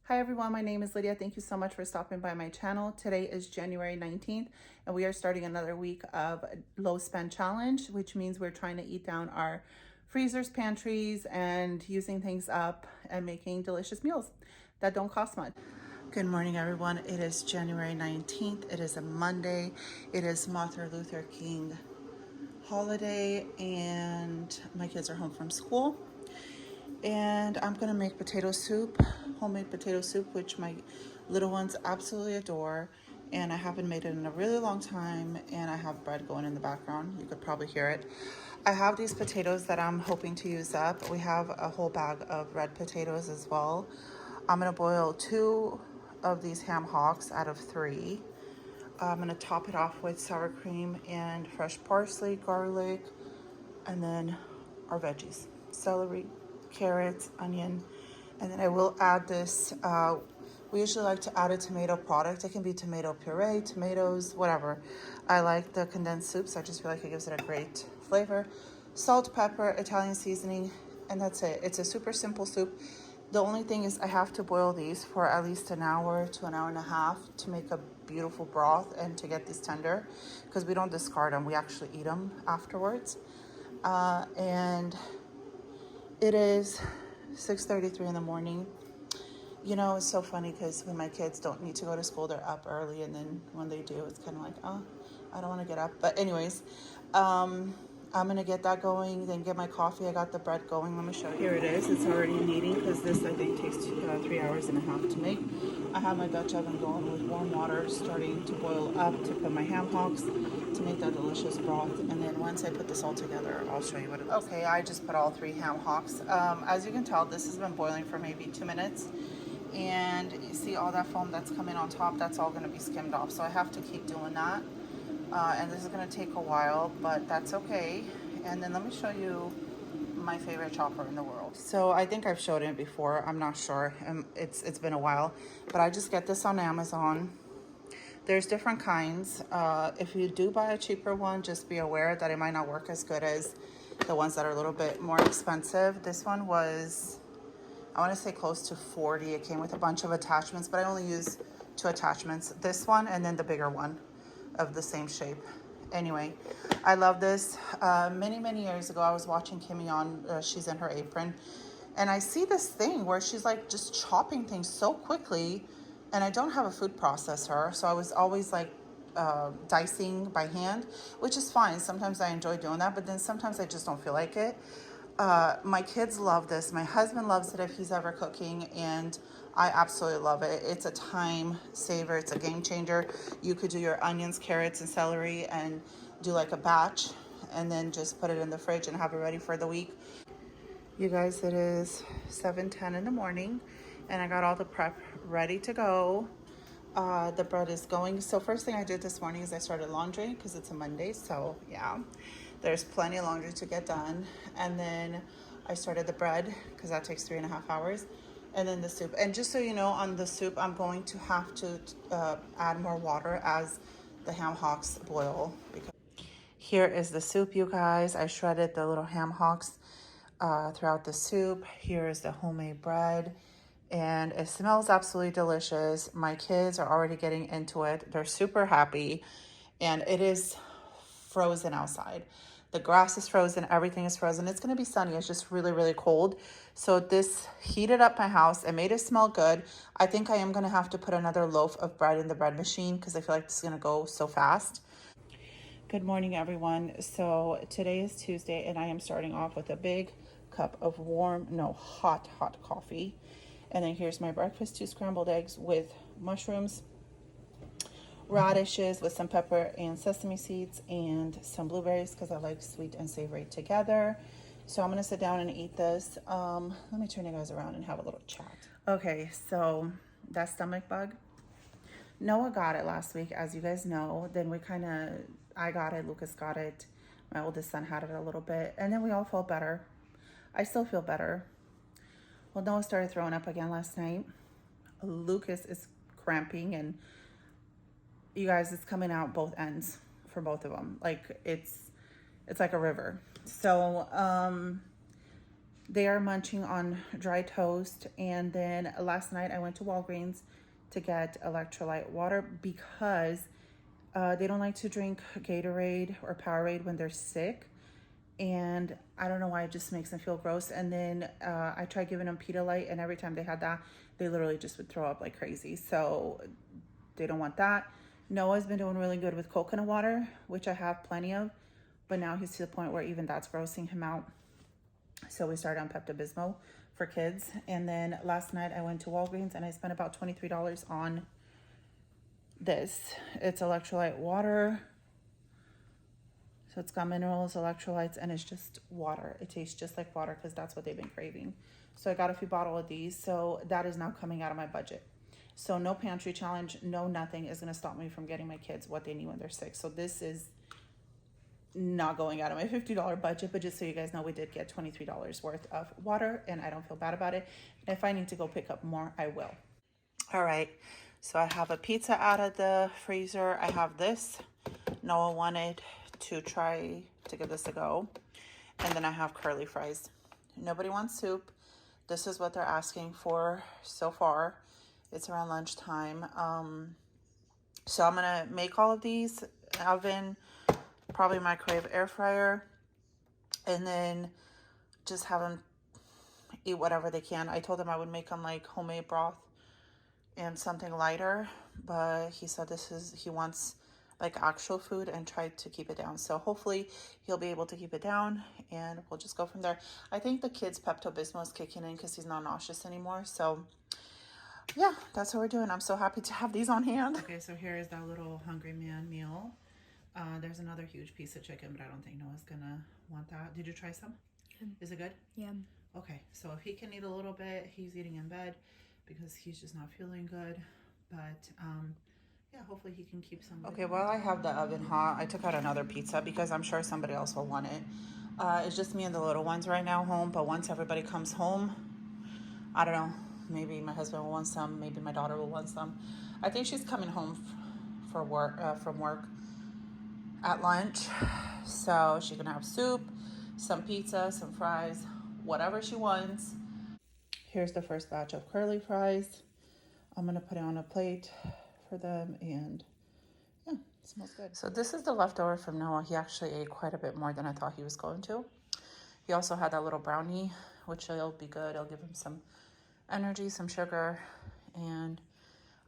Hi everyone, my name is Lydia. Thank you so much for stopping by my channel. Today is January 19th and we are starting another week of low spend challenge, which means we're trying to eat down our freezers, pantries, and using things up and making delicious meals that don't cost much. Good morning everyone. It is January 19th. It is a Monday. It is Martin Luther King holiday and my kids are home from school. And I'm gonna make potato soup, homemade potato soup, which my little ones absolutely adore. And I haven't made it in a really long time, and I have bread going in the background. You could probably hear it. I have these potatoes that I'm hoping to use up. We have a whole bag of red potatoes as well. I'm gonna boil 2 of these ham hocks out of 3. I'm gonna top it off with sour cream and fresh parsley, garlic, and then our veggies, celery, carrots, onion, and then I will add this. We usually like to add a tomato product. It can be tomato puree, tomatoes, whatever. I like the condensed soups. I just feel like it gives it a great flavor. Salt, pepper, Italian seasoning, and that's it. It's a super simple soup. The only thing is I have to boil these for at least an hour to an hour and a half to make a beautiful broth and to get these tender, because we don't discard them. We actually eat them afterwards. And it is 6:33 in the morning. You know, it's so funny because when my kids don't need to go to school, they're up early, and then when they do, it's kind of like, oh, I don't want to get up. But anyways, I'm gonna get that going, then get my coffee. I got the bread going. Let me show you. Here it is. It's already kneading because this I think takes 3 hours and a half to make. I have my Dutch oven going with warm water starting to boil up to put my ham hocks to make that delicious broth. And then once I put this all together, I'll show you what it looks like. Okay, I just put all 3 ham hocks. As you can tell, this has been boiling for maybe 2 minutes. And you see all that foam that's coming on top, that's all going to be skimmed off. So I have to keep doing that. And this is going to take a while, but that's okay. And then let me show you my favorite chopper in the world. So I think I've showed it before. I'm not sure. It's been a while, but I just get this on Amazon. There's different kinds. If you do buy a cheaper one, just be aware that it might not work as good as the ones that are a little bit more expensive. This one was, I want to say close to 40. It came with a bunch of attachments, but I only use 2 attachments. This one and then the bigger one of the same shape. Anyway, I love this. Many years ago, I was watching Kimmy on, she's in her apron, and I see this thing where she's like just chopping things so quickly, and I don't have a food processor, so I was always like dicing by hand, which is fine. Sometimes I enjoy doing that, but then sometimes I just don't feel like it. My kids love this. My husband loves it if he's ever cooking, and I absolutely love it. It's a time saver. It's a game changer. You could do your onions, carrots, and celery and do like a batch and then just put it in the fridge and have it ready for the week. You guys, it is 7:10 in the morning and I got all the prep ready to go. The bread is going. So first thing I did this morning is I started laundry because it's a Monday. So yeah, there's plenty of laundry to get done. And then I started the bread because that takes 3.5 hours. And then the soup. And just so you know, on the soup, I'm going to have to add more water as the ham hocks boil. Because here is the soup, you guys. I shredded the little ham hocks throughout the soup. Here is the homemade bread. And it smells absolutely delicious. My kids are already getting into it. They're super happy. And it is frozen outside. The grass is frozen, everything is frozen. It's gonna be sunny, it's just really cold. So this heated up my house, it made it smell good. I think I am gonna have to put another loaf of bread in the bread machine because I feel like this is gonna go so fast. Good morning, everyone. So today is Tuesday and I am starting off with a big cup of hot coffee. And then here's my breakfast, 2 scrambled eggs with mushrooms, radishes with some pepper and sesame seeds, and some blueberries because I like sweet and savory together. So I'm gonna sit down and eat this. Let me turn you guys around and have a little chat. Okay, so that stomach bug, Noah got it last week, as you guys know. Then I got it, Lucas got it, my oldest son had it a little bit, and then we all felt better. I still feel better. Well, Noah started throwing up again last night. Lucas is cramping, and you guys, it's coming out both ends for both of them. Like it's like a river. So They are munching on dry toast. And then last night I went to Walgreens to get electrolyte water because they don't like to drink Gatorade or Powerade when they're sick. And I don't know why, it just makes them feel gross. And then I tried giving them Pedialyte, and every time they had that, they literally just would throw up like crazy. So they don't want that. Noah's been doing really good with coconut water, which I have plenty of, but now he's to the point where even that's grossing him out. So we started on Pepto-Bismol for kids. And then last night I went to Walgreens and I spent about $23 on this. It's electrolyte water. So it's got minerals, electrolytes, and it's just water. It tastes just like water because that's what they've been craving. So I got a few bottles of these. So that is now coming out of my budget. So no pantry challenge, no nothing is going to stop me from getting my kids what they need when they're sick. So this is not going out of my $50 budget, but just so you guys know, we did get $23 worth of water and I don't feel bad about it. And if I need to go pick up more, I will. All right. So I have a pizza out of the freezer. I have this. Noah wanted to try to give this a go. And then I have curly fries. Nobody wants soup. This is what they're asking for so far. It's around lunchtime. So I'm gonna make all of these, oven, probably microwave, air fryer, and then just have them eat whatever they can. I told them I would make them like homemade broth and something lighter, but he said he wants like actual food and tried to keep it down. So hopefully he'll be able to keep it down and we'll just go from there. I think the kid's Pepto-Bismol is kicking in because he's not nauseous anymore. So yeah, that's what we're doing. I'm so happy to have these on hand. Okay, so here is that little hungry man meal. There's another huge piece of chicken, but I don't think Noah's gonna want that. Did you try some? Yeah. Is it good? Yeah. Okay, so if he can eat a little bit, he's eating in bed because he's just not feeling good. But yeah, hopefully he can keep some. Okay, while I have the oven hot, I took out another pizza because I'm sure somebody else will want it. It's just me and the little ones right now home, but once everybody comes home, I don't know, maybe my husband will want some, maybe my daughter will want some. I think she's coming home for work from work at lunch, so she's gonna have soup, some pizza, some fries, whatever she wants. Here's the first batch of curly fries. I'm gonna put it on a plate for them, and yeah, it smells good. So this is the leftover from Noah. He actually ate quite a bit more than I thought he was going to. He also had that little brownie, which will be good. I'll give him some energy, some sugar, and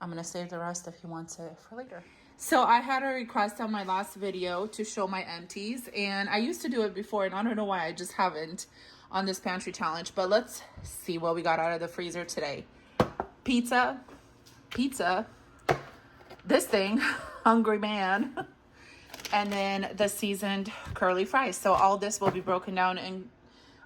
I'm gonna save the rest if he wants it for later. So I had a request on my last video to show my empties, and I used to do it before, and I don't know why I just haven't on this pantry challenge, but let's see what we got out of the freezer today. Pizza, this thing, hungry man, and then the seasoned curly fries. So all this will be broken down and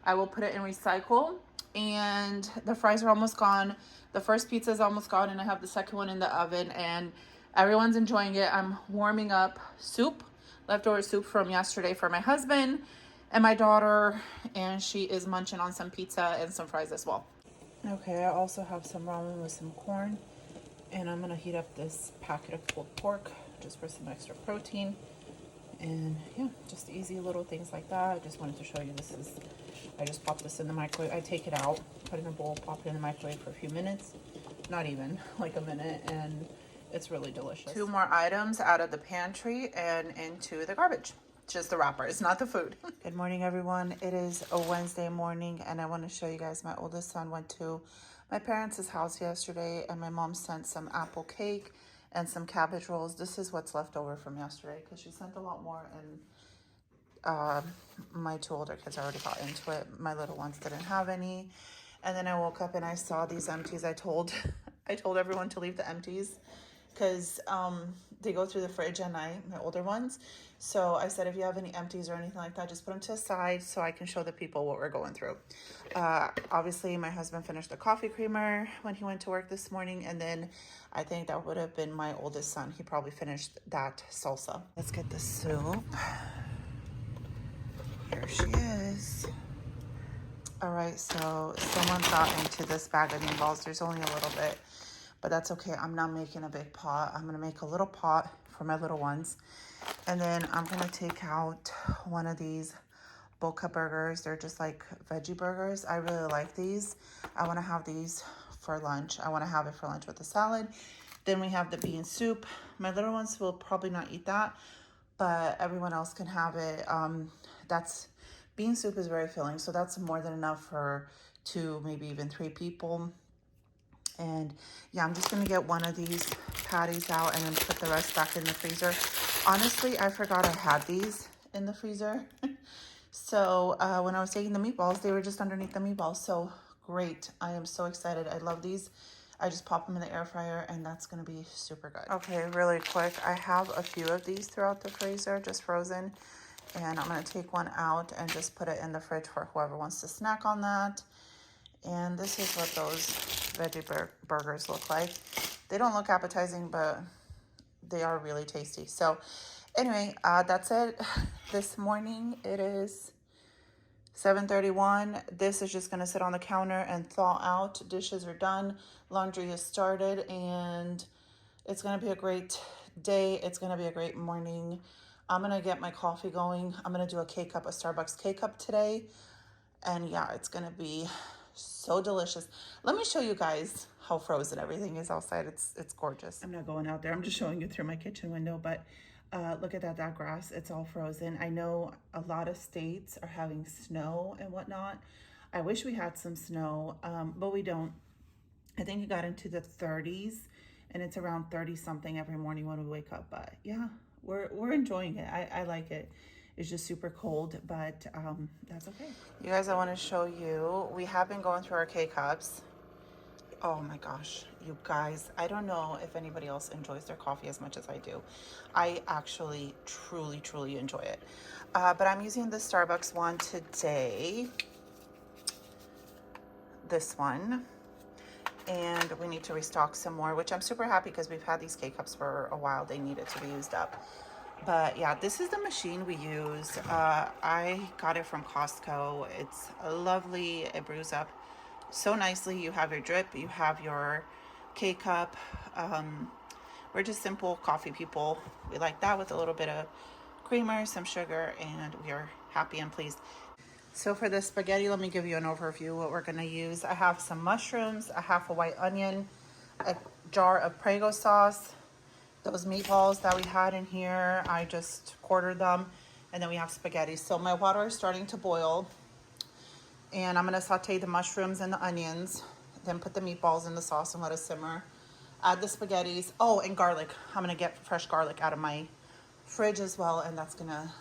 I will put it in recycle. And the fries are almost gone. The first pizza is almost gone, and I have the second one in the oven, and everyone's enjoying it. I'm warming up soup, leftover soup from yesterday for my husband and my daughter, and she is munching on some pizza and some fries as well. Okay, I also have some ramen with some corn, and I'm gonna heat up this packet of pulled pork just for some extra protein. And yeah, just easy little things like that. I just wanted to show you I just pop this in the microwave. I take it out, put it in a bowl, pop it in the microwave for a few minutes, not even like a minute, and it's really delicious. 2 more items out of the pantry and into the garbage. Just the wrappers, not the food. Good morning, everyone. It is a Wednesday morning, and I want to show you guys my oldest son went to my parents' house yesterday, and my mom sent some apple cake and some cabbage rolls. This is what's left over from yesterday because she sent a lot more, and my 2 older kids already got into it. My little ones didn't have any. And then I woke up and I saw these empties. I told everyone to leave the empties because they go through the fridge at night, my older ones. So I said, if you have any empties or anything like that, just put them to the side so I can show the people what we're going through. Obviously, my husband finished the coffee creamer when he went to work this morning. And then I think that would have been my oldest son. He probably finished that salsa. Let's get the soup. Here she is. All right, so someone got into this bag of meatballs. There's only a little bit, but that's okay. I'm not making a big pot. I'm gonna make a little pot for my little ones. And then I'm gonna take out one of these Boca burgers. They're just like veggie burgers. I really like these. I want to have these for lunch. I want to have it for lunch with the salad. Then we have the bean soup. My little ones will probably not eat that, but everyone else can have it. That's bean soup is very filling, so that's more than enough for 2, maybe even 3 people. And yeah, I'm just gonna get one of these patties out and then put the rest back in the freezer. Honestly, I forgot I had these in the freezer. So when I was taking the meatballs, they were just underneath the meatballs. So great. I am so excited. I love these. I just pop them in the air fryer and that's going to be super good. Okay, really quick. I have a few of these throughout the freezer, just frozen. And I'm going to take one out and just put it in the fridge for whoever wants to snack on that. And this is what those veggie burgers look like. They don't look appetizing, but they are really tasty. So anyway, that's it. This morning it is 7:31. This is just gonna sit on the counter and thaw out. Dishes are done, laundry has started, and it's gonna be a great day. It's gonna be a great morning. I'm gonna get my coffee going. I'm gonna do a K-cup, a Starbucks K-cup today. And yeah, it's gonna be so delicious. Let me show you guys how frozen everything is outside. It's gorgeous. I'm not going out there. I'm just showing you through my kitchen window, but look at that grass. It's all frozen. I know a lot of states are having snow and whatnot. I wish we had some snow, but we don't. I think it got into the 30s and it's around 30 something every morning when we wake up. But yeah, we're enjoying it. I like it. It's just super cold, but that's okay. You guys, I want to show you. We have been going through our K-cups. Oh my gosh, you guys, I don't know if anybody else enjoys their coffee as much as I do. I actually truly enjoy it. But I'm using the Starbucks one today. This one. And we need to restock some more, which I'm super happy because we've had these K-cups for a while. They needed to be used up. But yeah, this is the machine we use. I got it from Costco. It's lovely. It brews up so nicely. You have your drip, you have your K-cup. We're just simple coffee people. We like that with a little bit of creamer, some sugar, and we are happy and pleased. So for the spaghetti, let me give you an overview what we're gonna use. I have some mushrooms, a half a white onion, a jar of Prego sauce, those meatballs that we had in here, I just quartered them, and then we have spaghetti. So my water is starting to boil, and I'm gonna saute the mushrooms and the onions, then put the meatballs in the sauce and let it simmer. Add the spaghettis. Oh, and garlic. I'm gonna get fresh garlic out of my fridge as well, and that's gonna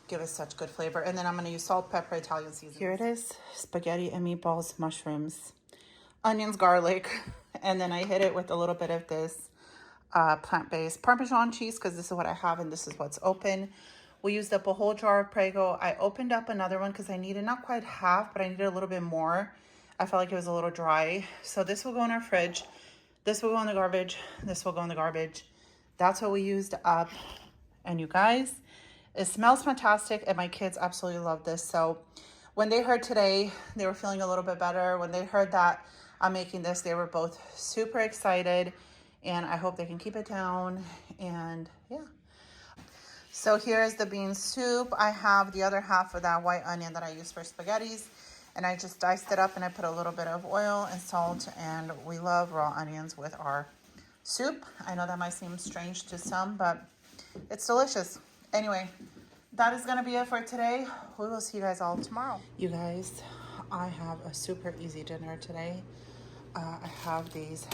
give us such good flavor. And then I'm gonna use salt, pepper, Italian seasoning. Here it is, spaghetti and meatballs, mushrooms, onions, garlic, and then I hit it with a little bit of this plant-based Parmesan cheese because this is what I have and this is what's open. We used up a whole jar of Prego. I opened up another one because I needed not quite half, but I needed a little bit more. I felt like it was a little dry. So this will go in our fridge. This will go in the garbage. This will go in the garbage. That's what we used up. And you guys, it smells fantastic and my kids absolutely love this. So when they heard today, they were feeling a little bit better. When they heard that I'm making this, they were both super excited. And I hope they can keep it down. And yeah. So here's the bean soup. I have the other half of that white onion that I use for spaghettis. And I just diced it up and I put a little bit of oil and salt. And we love raw onions with our soup. I know that might seem strange to some, but it's delicious. Anyway, that is going to be it for today. We will see you guys all tomorrow. You guys, I have a super easy dinner today. I have these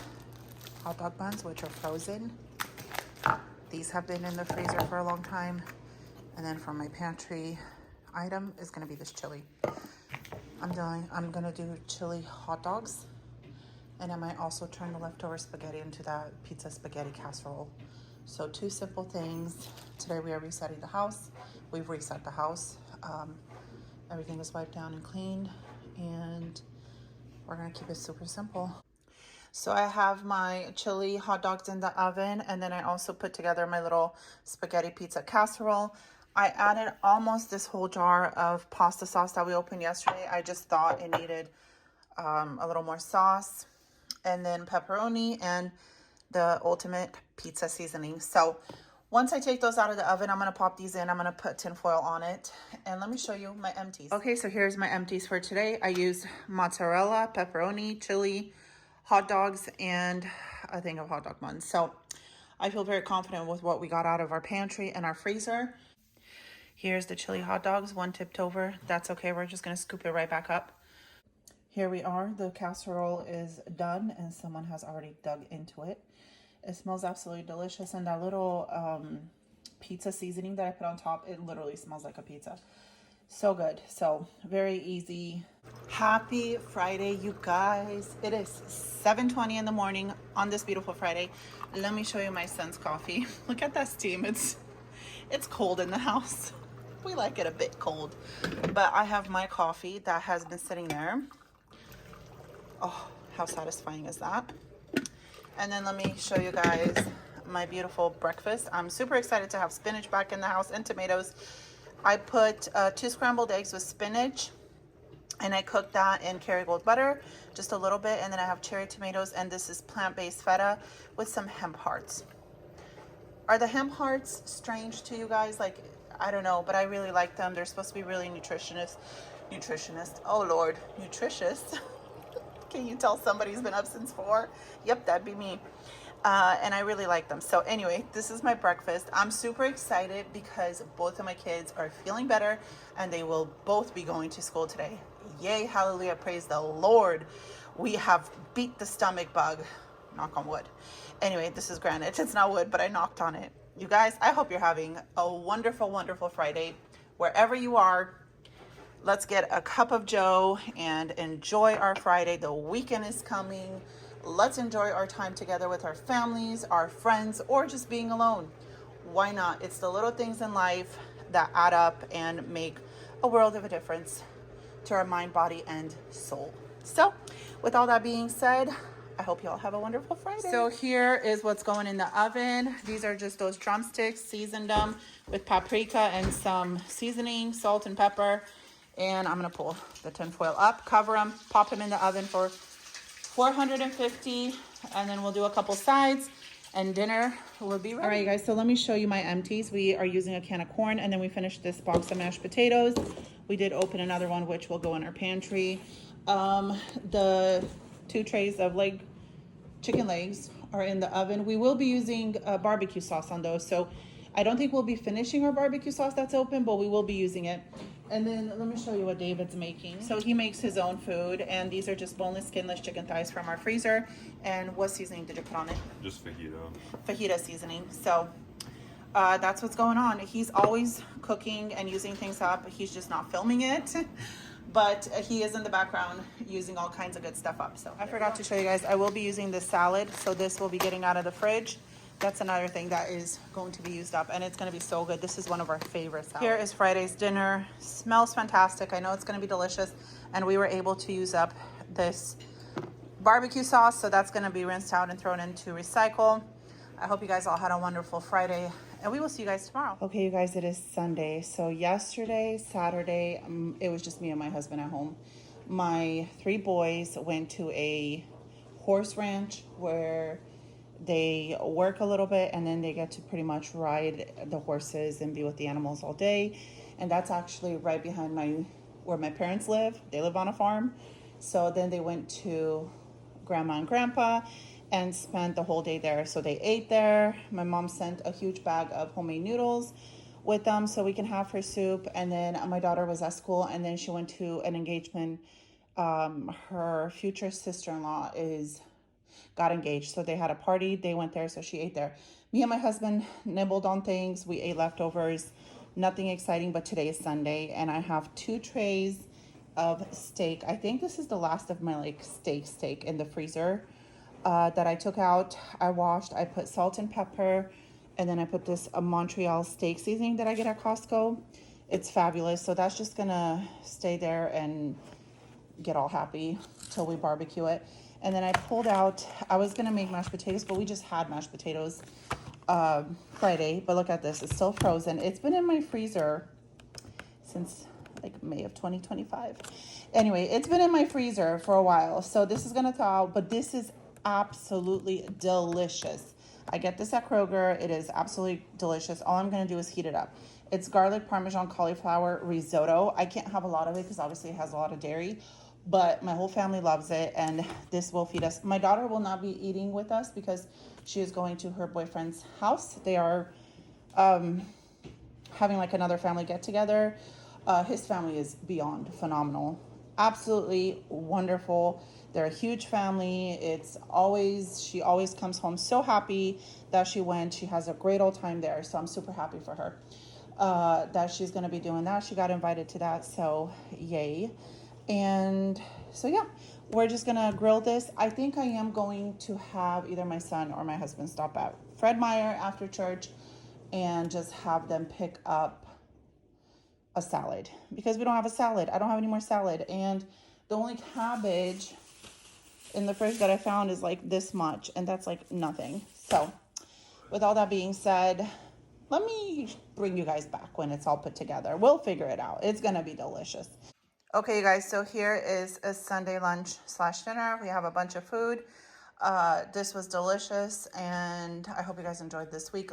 hot dog buns, which are frozen. These have been in the freezer for a long time. And then for my pantry item is gonna be this chili. I'm gonna do chili hot dogs. And I might also turn the leftover spaghetti into that pizza spaghetti casserole. So 2 simple things. Today we are resetting the house. We've reset the house. Everything is wiped down and cleaned. And we're gonna keep it super simple. So I have my chili hot dogs in the oven, and then I also put together my little spaghetti pizza casserole. I added almost this whole jar of pasta sauce that we opened yesterday. I just thought it needed a little more sauce, and then pepperoni and the ultimate pizza seasoning. So Once I take those out of the oven, I'm going to pop these in. I'm going to put tin foil on it. And let me show you my empties. Okay, so here's my empties for today. I used mozzarella, pepperoni, chili, hot dogs, and a thing of hot dog buns. So I feel very confident with what we got out of our pantry and our freezer. Here's the chili hot dogs, one tipped over. That's okay. We're just going to scoop it right back up. Here we are. The casserole is done and someone has already dug into it. It smells absolutely delicious, and that little pizza seasoning that I put on top, it literally smells like a pizza. So good. So very easy. Happy Friday, you guys. It is 7:20 in the morning on this beautiful Friday. Let me show you my son's coffee. Look at that steam. It's cold in the house. We like it a bit cold. But I have my coffee that has been sitting there. Oh, how satisfying is that? And then let me show you guys my beautiful breakfast. I'm super excited to have spinach back in the house and tomatoes. I put 2 scrambled eggs with spinach, and I cooked that in Kerrygold butter, just a little bit. And then I have cherry tomatoes, and this is plant-based feta with some hemp hearts. Are the hemp hearts strange to you guys? Like, I don't know, but I really like them. They're supposed to be really nutritious. Oh Lord, nutritious. Can you tell somebody's been up since 4? Yep, that'd be me. And I really like them. So anyway, this is my breakfast. I'm super excited because both of my kids are feeling better and they will both be going to school today. Yay, hallelujah, praise the Lord. We have beat the stomach bug. Knock on wood. Anyway, this is granite. It's not wood, but I knocked on it. You guys, I hope you're having a wonderful, wonderful Friday. Wherever you are, let's get a cup of joe and enjoy our Friday. The weekend is coming. Let's enjoy our time together with our families, our friends, or just being alone. Why not? It's the little things in life that add up and make a world of a difference to our mind, body, and soul. So with all that being said, I hope you all have a wonderful Friday. So here is what's going in the oven. These are just those drumsticks, seasoned them with paprika and some seasoning, salt and pepper. And I'm going to pull the tin foil up, cover them, pop them in the oven for 450, and then we'll do a couple sides and dinner will be ready. All right, guys, so let me show you my empties. We are using a can of corn, and then we finished this box of mashed potatoes. We did open another one, which will go in our pantry. The 2 trays of chicken legs are in the oven. We will be using barbecue sauce on those, so I don't think we'll be finishing our barbecue sauce that's open, but we will be using it. And then let me show you what David's making. So he makes his own food, and these are just boneless, skinless chicken thighs from our freezer. And what seasoning did you put on it? Just fajita. Fajita seasoning. So that's what's going on. He's always cooking and using things up. He's just not filming it. But he is in the background using all kinds of good stuff up. So I forgot to show you guys, I will be using this salad. So this will be getting out of the fridge. That's another thing that is going to be used up, and it's going to be so good. This is one of our favorite salads. Here is Friday's dinner. Smells fantastic. I know it's going to be delicious, and we were able to use up this barbecue sauce, so that's going to be rinsed out and thrown into recycle. I hope you guys all had a wonderful Friday, and we will see you guys tomorrow. Okay, you guys, it is Sunday. So yesterday, Saturday, it was just me and my husband at home. My 3 boys went to a horse ranch where they work a little bit and then they get to pretty much ride the horses and be with the animals all day. And that's actually right behind where my parents live. They live on a farm. So then they went to Grandma and Grandpa and spent the whole day there. So they ate there. My mom sent a huge bag of homemade noodles with them so we can have her soup. And then my daughter was at school, and then she went to an engagement. Her future sister-in-law got engaged, so they had a party. They went there, so she ate there. Me and my husband nibbled on things. We ate leftovers. Nothing exciting, but today is Sunday, and I have 2 trays of steak. I think this is the last of my steak in the freezer that I took out. I washed. I put salt and pepper, and then I put this Montreal steak seasoning that I get at Costco. It's fabulous. So that's just gonna stay there and get all happy till we barbecue it. And then I pulled out, I was gonna make mashed potatoes, but we just had mashed potatoes Friday. But look at this, it's still frozen. It's been in my freezer since like May of 2025. Anyway, it's been in my freezer for a while. So this is gonna thaw out, but this is absolutely delicious. I get this at Kroger. It is absolutely delicious. All I'm going to do is heat it up. It's garlic parmesan cauliflower risotto. I can't have a lot of it because obviously it has a lot of dairy, but my whole family loves it, and this will feed us. My daughter will not be eating with us because she is going to her boyfriend's house. They are having like another family get together. His family is beyond phenomenal, absolutely wonderful. They're a huge family. She always comes home so happy that she went. She has a great old time there, so I'm super happy for her that she's going to be doing that. She got invited to that, so yay. And so yeah, we're just gonna grill this. I think I am going to have either my son or my husband stop at Fred Meyer after church and just have them pick up a salad because we don't have a salad. I don't have any more salad, and the only cabbage in the fridge that I found is like this much, and that's like nothing. So with all that being said, let me bring you guys back when it's all put together. We'll figure it out. It's gonna be delicious. Okay, you guys, so here is a Sunday lunch / dinner. We have a bunch of food. This was delicious, and I hope you guys enjoyed this week.